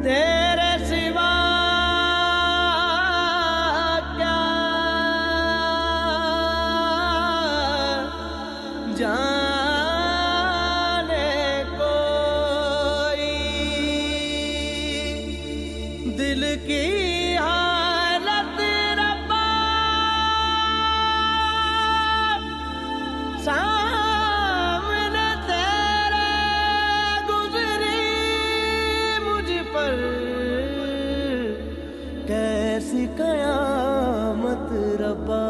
तेरे सिवा क्या जाने कोई दिल की हालत रब्बा सामने तेरे गुजरी मुझ पर कैसी कयामत रब्बा।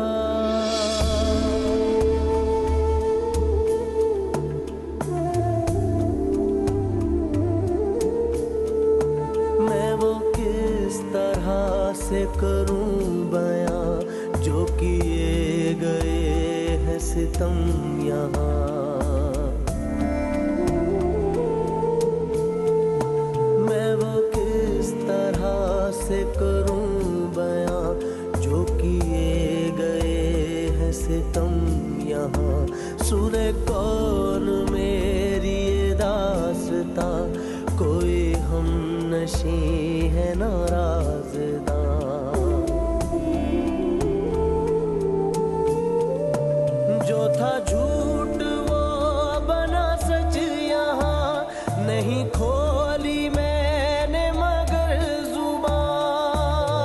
से करूं बयां जो किए गए हैं सितम यहाँ, मैं वो किस तरह से करूं बयां जो किए गए हैं सितम यहाँ। सुने कौन मेरी दास्तां, कोई हम नशी है नाराज़दा। जो था झूठ वो बना सच यहाँ, नहीं खोली मैंने मगर जुबान।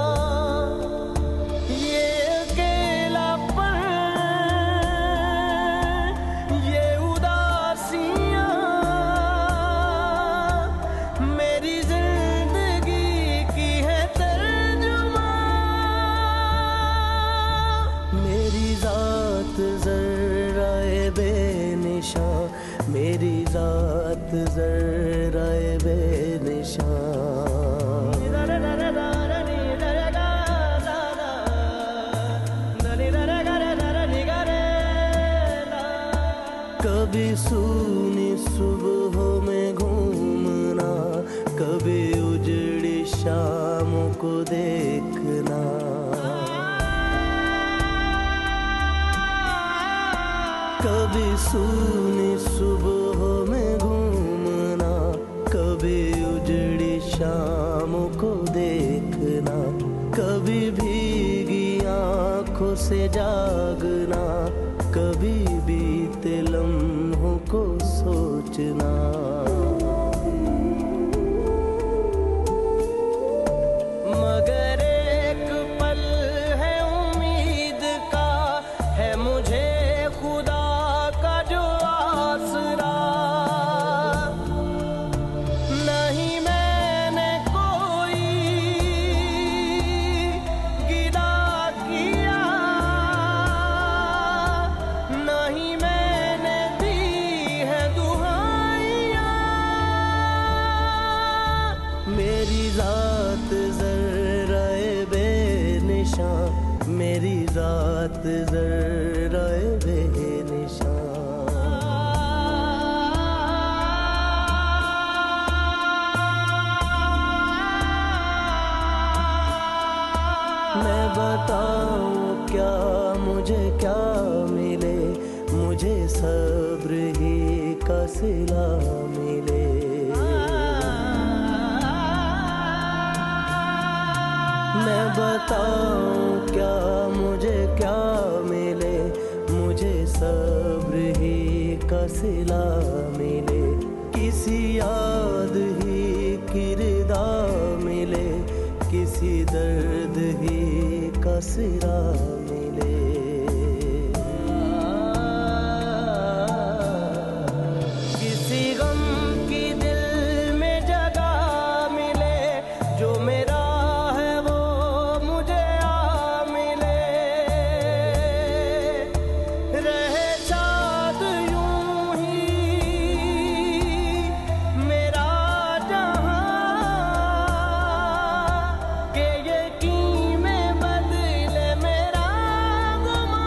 ये अकेलापन ये उदासियाँ मेरी जिंदगी की है तर्जुमान। मेरी जात ज़र्राए बेनिशान, मेरी जात ज़र्राए बेनिशान। कभी सूनी सुबहों में घूमना, कभी उजड़ी शामों को देखना। कभी सूनी सुबहों में घूमना, कभी उजड़ी शामों को देखना। कभी भीगी आँखों से जागना, कभी बीते लम्हों को सोचना। मगर एक पल है उम्मीद का, है मुझे खुदा का जो आसरा। नहीं मैंने कोई गिला किया, नहीं मैंने दी है दुहाइयाँ। मेरी जात ज़र्राए बेनिशान, मेरी जात ज़र्राए बेनिशान। मैं बताऊं क्या मुझे क्या मिले, मुझे सब्र ही का सिला मिले। मैं बताऊं क्या मुझे क्या मिले, मुझे सब्र ही का सिला मिले। किसी याद ही की रिदा मिले, किसी दर्द ही का सिरा मिले। किसी गम की दिल में जगह मिले, जो मेरा है वो मुझे आ मिले। रहे शाद यूं ही मेरा जहां, के यकीन में बदले मेरा गुमान।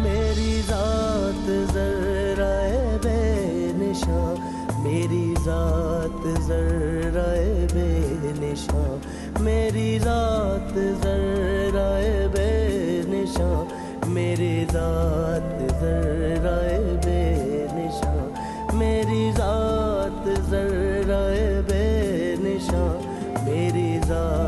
मेरी जात ज़र्राए बेनिशान, मेरी जात ज़र्राए बेनिशान। मेरी जात ज़र्राए बेनिशान, मेरी जात ज़र्राए बेनिशान। मेरी जात ज़र्राए रहे बेनिशां मेरी जात